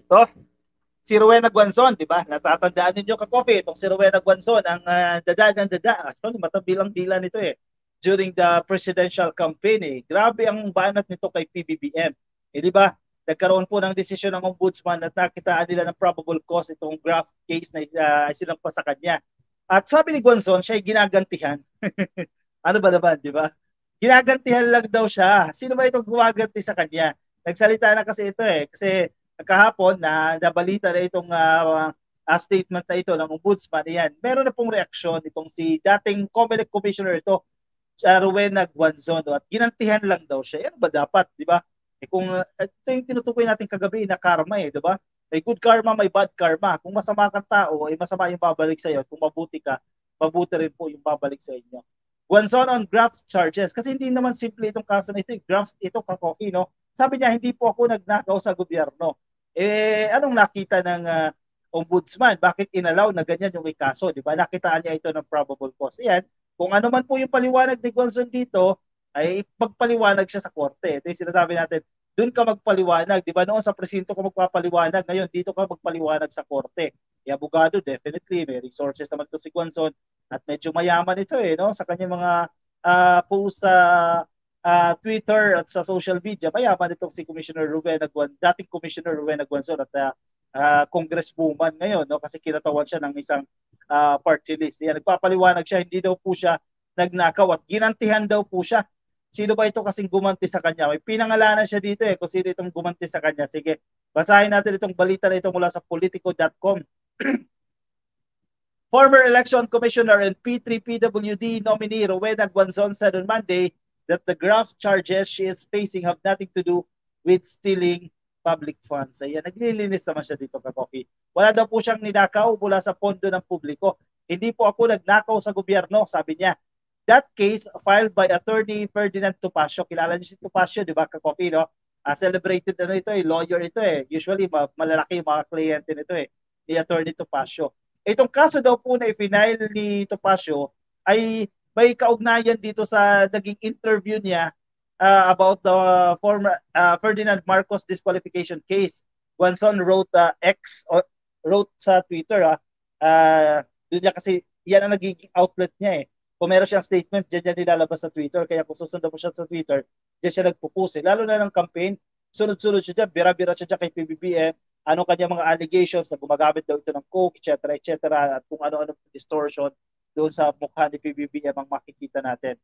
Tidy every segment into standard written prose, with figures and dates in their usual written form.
To, si Rowena Guanzon, di ba? Natatandaan ninyo ka-coffee, itong si Rowena Guanzon, ang dada ng dada. Actually, matabilang dila nito eh. During the presidential campaign eh. Grabe ang banat nito kay PBBM. Eh, di ba? Nagkaroon po ng desisyon ng ombudsman at nakitaan nila ng probable cause itong graft case na sinampa sa kanya. At sabi ni Guanzon, siya ay ginagantihan. Ano ba naman, di ba? Ginagantihan lang daw siya. Sino ba itong gumaganti sa kanya? Nagsalita na kasi ito eh. Kasi kahapon na nabalita na itong statement na ito ng ombudsman. Yan. Meron na pong reaksyon itong si dating COMELEC commissioner ito, Rowena Guanzon. At ginantihan lang daw siya. Yan ba dapat, di ba? Eh kung ito yung tinutukoy natin kagabi na karma eh, di ba? May good karma, may bad karma. Kung masama kang tao, ay masama yung babalik sa iyo. Kung mabuti ka, mabuti rin po yung babalik sa inyo. Guanzon on graft charges. Kasi hindi naman simple itong kaso na ito. Graft ito, kakoki, no? Sabi niya, hindi po ako nagnakaw sa gobyerno. Eh, anong nakita ng ombudsman? Bakit inalaw na ganyan yung ikaso? Di ba? Nakitaan niya ito ng probable cause. Yan. Kung ano man po yung paliwanag ni Guanzon dito, ay pagpaliwanag siya sa korte. Ito yung sinasabi natin, doon ka magpaliwanag. Di ba noon sa presinto ka magpapaliwanag, ngayon dito ka magpaliwanag sa korte. E abogado, definitely, may resources naman to si Guanzon at medyo mayaman ito eh, no? Sa kanyang mga post sa Twitter at sa social media, mayaman itong si Commissioner Rowena Guanzon, dating Commissioner Rowena Guanzon at congresswoman ngayon, no? Kasi kinatawan siya ng isang party list. Yan, nagpapaliwanag siya, hindi daw po siya nagnakaw at ginantihan daw po siya. Sino ba ito kasing gumanti sa kanya? May pinangalanan siya dito eh kung sino itong gumanti sa kanya. Sige, basahin natin itong balita na ito mula sa politico.com. Former Election Commissioner and P3PWD nominee Rowena Guanzon said on Monday that the graft charges she is facing have nothing to do with stealing public funds. Ayan, naglilinis naman siya dito, Kakoki. Wala daw po siyang ninakaw mula sa pondo ng publiko. Hindi po ako nagnakaw sa gobyerno, sabi niya. That case filed by attorney Ferdinand Topacio. Kilala niyo si Topacio, di ba, Kakoki, no? Celebrated ano ito eh, lawyer ito eh. Usually, malalaki yung mga kliyente nito eh, ni attorney Topacio. Itong kaso daw po na i-file ni Topacio ay may kaugnayan dito sa naging interview niya about the former Ferdinand Marcos disqualification case. Guanzon wrote wrote sa Twitter doon niya kasi yan ang nagiging outlet niya eh. Kung meron siyang statement, diyan niya nilalabas sa Twitter. Kaya kung susundan mo siya sa Twitter, diyan siya nagpupuse. Lalo na ng campaign, sunod-sunod siya dyan, bira-bira siya dyan kay PBBM, ano kanya mga allegations na gumagamit daw ito ng coke, etc., etc., at kung ano-ano distortion doon sa mukha ni PBBM ang makikita natin.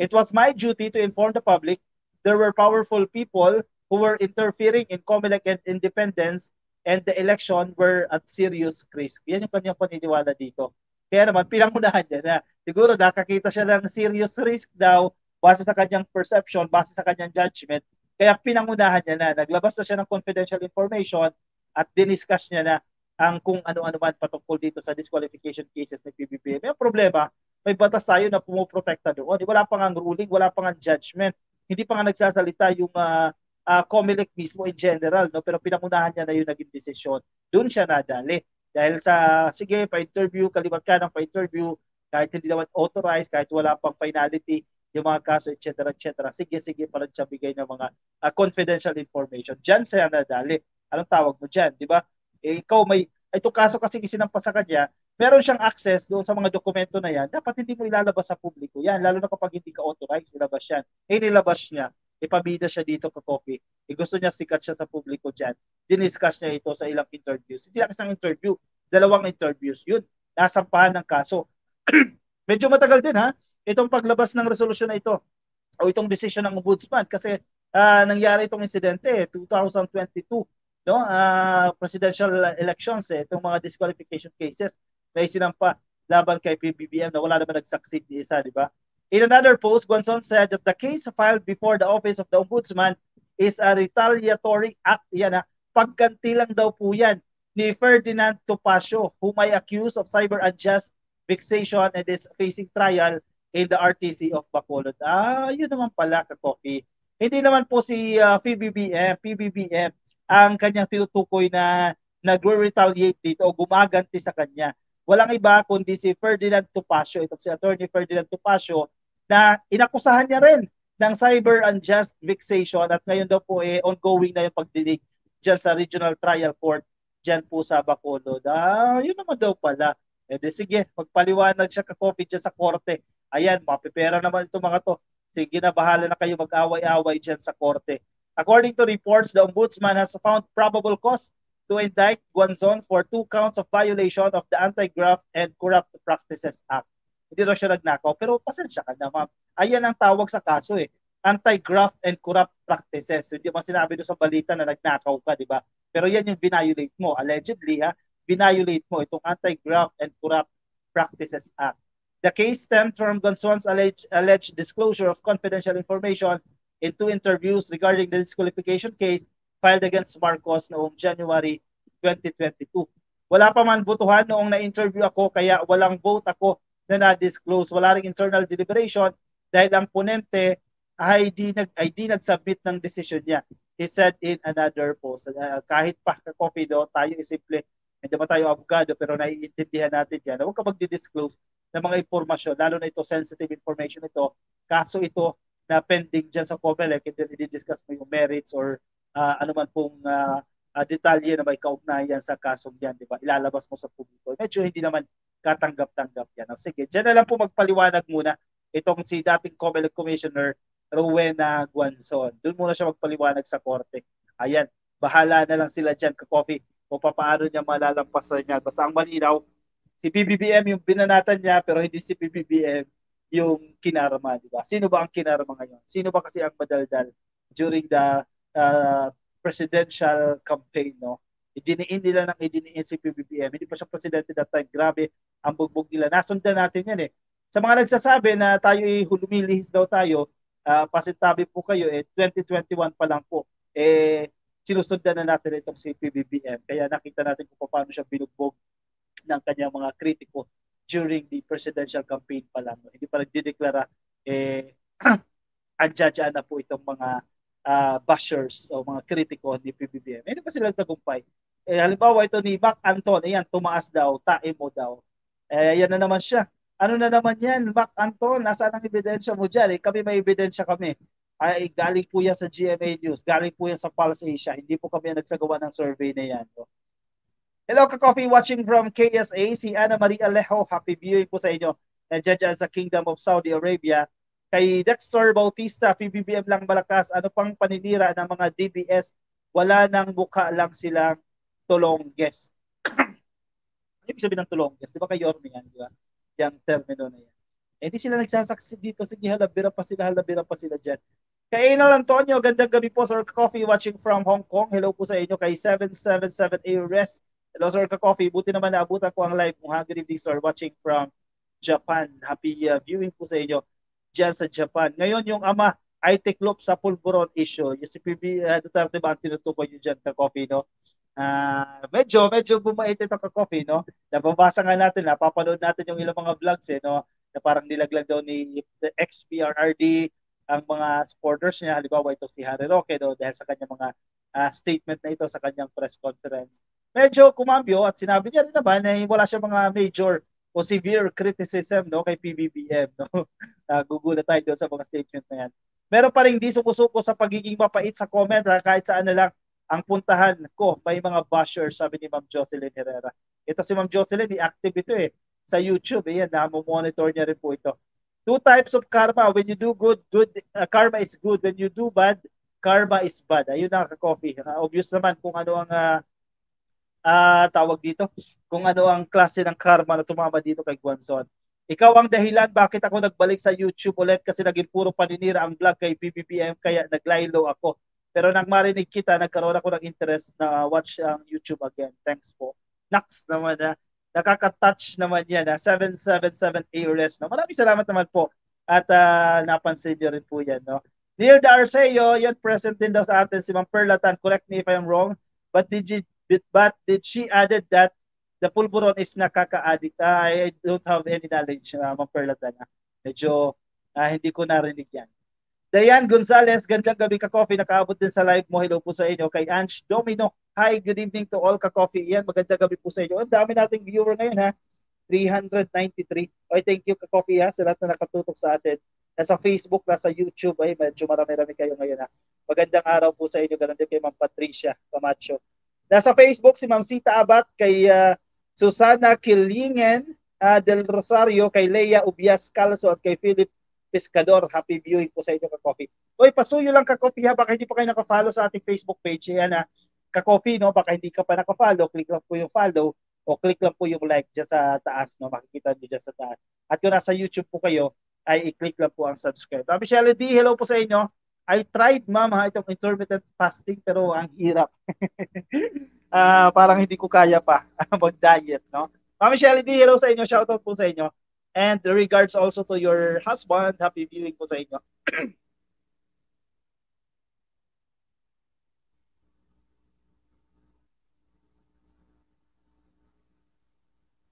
It was my duty to inform the public there were powerful people who were interfering in COMELEC and independence and the election were at serious risk. Yan yung kanyang paniniwala dito. Kaya naman, pinangunahan niya na siguro nakakita siya ng serious risk daw base sa kanyang perception, base sa kanyang judgment. Kaya pinangunahan niya na. Naglabas na siya ng confidential information at diniscuss niya na ang kung ano-ano man patungkol dito sa disqualification cases ng PBBM. May problema, may batas tayo na pumoprotekta doon. Wala pa nga ruling, wala pa nga judgment. Hindi pa nga nagsasalita yung COMELEC mismo in general, no? Pero pinangunahan niya na yung naging desisyon. Doon siya nadali. Dahil sa, sige, pa-interview, kaliwat ka ng pa-interview, kahit hindi naman authorized, kahit wala pang finality, yung mga kaso, etc., etc. Sige, sige, pa siya bigay ng mga confidential information. Diyan siya nadali. Anong tawag mo dyan, di ba? Eh, ikaw may, itong kaso kasi isinampa sa kanya, meron siyang access doon sa mga dokumento na yan, dapat hindi mo ilalabas sa publiko yan, lalo na kapag hindi ka authorized, ilabas yan. Eh, nilabas niya, ipabida siya dito ka copy. Eh, gusto niya sikat siya sa publiko dyan. Diniscuss niya ito sa ilang interviews. Hindi lang isang interview, dalawang interviews. Yun, nasampahan ng kaso. Medyo matagal din ha, itong paglabas ng resolusyon na ito o itong decision ng ombudsman kasi nangyari itong insidente 2022 no presidential elections itong mga disqualification cases na isinampa laban kay PBBM na wala naman nag-succeed ni isa, di ba? In another post, Guanzon said that the case filed before the office of the ombudsman is a retaliatory act. Yan ha, pagganti lang daw po yan ni Ferdinand Topacio, whom I accuse of cyber unjust vexation and is facing trial in the RTC of Bacolod. Yun naman pala, Kakopi. Hindi naman po si PBBM ang kanyang tinutukoy na nagre-retaliate dito o gumaganti sa kanya. Walang iba kundi si Ferdinand Topacio, itong si Attorney Ferdinand Topacio, na inakusahan niya rin ng cyber unjust vexation at ngayon daw po ongoing na yung pagdinig dyan sa Regional Trial Court dyan po sa Bacolod. Yun naman daw pala. Sige, magpaliwanag siya ka-coffee dyan sa korte. Ayan, mapipera naman itong mga to. Sige na, bahala na kayo mag-away-away dyan sa korte. According to reports, the Ombudsman has found probable cause to indict Guanzon for 2 counts of violation of the Anti-Graft and Corrupt Practices Act. Hindi raw siya nagnakaw, pero pasensya ka na, ma'am. Ayan ang tawag sa kaso eh. Anti-Graft and Corrupt Practices. Hindi man sinabi doon sa balita na nagnakaw ka, di ba? Pero yan yung violate mo. Allegedly, violate mo itong Anti-Graft and Corrupt Practices Act. The case stemmed from Gonzon's alleged disclosure of confidential information in 2 interviews regarding the disqualification case filed against Marcos noong January 2022. Wala pa man botohan noong na-interview ako, kaya walang vote ako na na-disclose. Wala ring internal deliberation dahil ang ponente ay di nag-submit ng decision niya. He said in another post. Kahit pa ka-coffee do, tayo simple, hindi ba tayo abogado, pero naiintindihan natin yan. Huwag ka mag-disclose ng mga informasyon, lalo na ito, sensitive information ito. Kaso ito na pending dyan sa COMELEC, and then i-discuss mo yung merits or ano man pong detalye na may kaugnayan sa kasong yan, di ba? Ilalabas mo sa publiko. Medyo hindi naman katanggap-tanggap yan. Sige, dyan na lang po magpaliwanag muna itong si dating COMELEC Commissioner Rowena Guanzon. Doon muna siya magpaliwanag sa korte. Ayan, bahala na lang sila dyan ka-coffee kung paano niya malalampasan yan. Basta ang malinaw, si PBBM yung binanatan niya, pero hindi si PBBM yung kinarama, di ba? Sino ba ang kinarama ngayon? Sino ba kasi ang madaldal during the presidential campaign, no? Idiniin nila ng idiniin si PBBM. Hindi pa siya presidente that time. Grabe, ang bugbog nila. Nasundan natin yan eh. Sa mga nagsasabi na tayo lumilihis daw tayo, pasintabi po kayo, 2021 pa lang po. Sinusundan na natin itong si PBBM. Kaya nakita natin kung paano siya binugbog ng kanyang mga kritiko during the presidential campaign pa lang. Hindi pa nagdideklara, andyan na po itong mga bashers o mga kritiko ni PBBM. Hindi pa sila tagumpay. Halimbawa ito ni Mac Anton, ayan, tumaas daw, tae mo daw. Yan na naman siya. Ano na naman yan, Mac Anton, nasaan ang ebidensya mo dyan? Kami may ebidensya kami. Ay, galing po yan sa GMA News, galing po yan sa Pulse Asia. Hindi po kami nagsagawa ng survey na yan. No? Hello, ka-coffee watching from KSA, si Ana Maria Alejo. Happy viewing po sa inyo. Nandiyan dyan sa Kingdom of Saudi Arabia. Kay Dexter Bautista, PBBM lang malakas. Ano pang paninira ng mga DBS? Wala nang mukha lang silang tulongges. Ano ibig sabihin ng tulongges? Di ba kay Yorme yan? Di ba? Yung termino na yan. Hindi sila nagsasaksi dito. Sige, halabira pa sila dyan. Kay Enol Antonio, gandang gabi po, Sir Coffee watching from Hong Kong. Hello po sa inyo. Kay 777A Rest. Hello, Sir Coffee. Buti naman naabutan ko ang live mo. Good evening, sir. Watching from Japan. Happy viewing po sa inyo dyan sa Japan. Ngayon, yung ama ay tiklop sa pulburon issue. Yung si PB Duterte ba ang tinutukoy nyo dyan, ka-coffee, no? Medyo bumait ito, ka-coffee, no? Nababasa nga natin, napapanood natin yung ilang mga vlogs, no? Na parang nilaglag daw ni ex-PRRD ang mga supporters niya. Halimbawa, ito si Harry Roque, no? Dahil sa kanyang mga statement na ito sa kanyang press conference. Medyo kumambyo at sinabi niya rin naman na wala siya mga major o severe criticism, no, kay PBBM, no. Gugulat tayo doon sa mga statement na yan. Meron pa rin di sumusuko sa pagiging mapait sa comment, kahit saan na lang ang puntahan ko, may mga bashers, sabi ni Ma'am Jocelyn Herrera. Ito si Ma'am Jocelyn, active ito sa YouTube. Ayan, monitor niya rin po ito. 2 types of karma. When you do good, karma is good. When you do bad, karma is bad. Ayun na, ka-coffee. Obvious naman kung ano ang tawag dito, kung ano ang klase ng karma na tumama dito kay Guanzon. Ikaw ang dahilan bakit ako nagbalik sa YouTube ulit kasi naging puro paninira ang vlog kay PBBM kaya naglaylo ako. Pero nang marinig kita, nagkaroon ako ng interest na watch ang YouTube again. Thanks po. Next naman na. Nakaka-touch naman yan. 777 ARS. No? Maraming salamat naman po. At napansin niyo rin po yan. No? Neil Darceo, yan present din daw sa atin si Ma'am Perlatan. Correct me if I'm wrong. But did she added that the pulburon is nakaka-addict? I don't have any knowledge, Ma'am Perlatan. Medyo hindi ko narinig yan. Dayan Gonzalez, gandang gabi, ka-coffee. Nakaabot din sa live mo. Hello po sa inyo. Kay Ange Domino, hi, good evening to all, ka-coffee. Yan, magandang gabi po sa inyo. Ang dami nating viewer ngayon, ha. 393. Okay, thank you ka-coffee ha, sa lahat na nakatutok sa atin. Nasa Facebook, nasa YouTube, ay medyo marami-rami kayo ngayon ha. Magandang araw po sa inyo, ganun din kay Ma'am Patricia Camacho. Nasa Facebook si Ma'am Sita Abat, kay Susana Kilingen del Rosario, kay Leia Ubias Calso at kay Philip Pescador. Happy viewing po sa inyo ka-coffee. Oy, pasuyo lang ka-coffee ha, baka hindi pa kayo naka-follow sa ating Facebook page. Yan ha, ka-coffee, no? Baka hindi ka pa naka-follow, click lang po yung follow o click lang po yung like dyan sa taas, no? Makikita nyo dyan sa taas. At kung nasa YouTube po kayo, ay i-click lang po ang subscribe. Ma'am Michelle D, hello po sa inyo. I tried, ma'am, ha, itong intermittent fasting, pero ang hirap. Parang hindi ko kaya pa mag-diet, no? Ma'am Michelle D, hello sa inyo. Shoutout po sa inyo. And regards also to your husband. Happy viewing po sa inyo.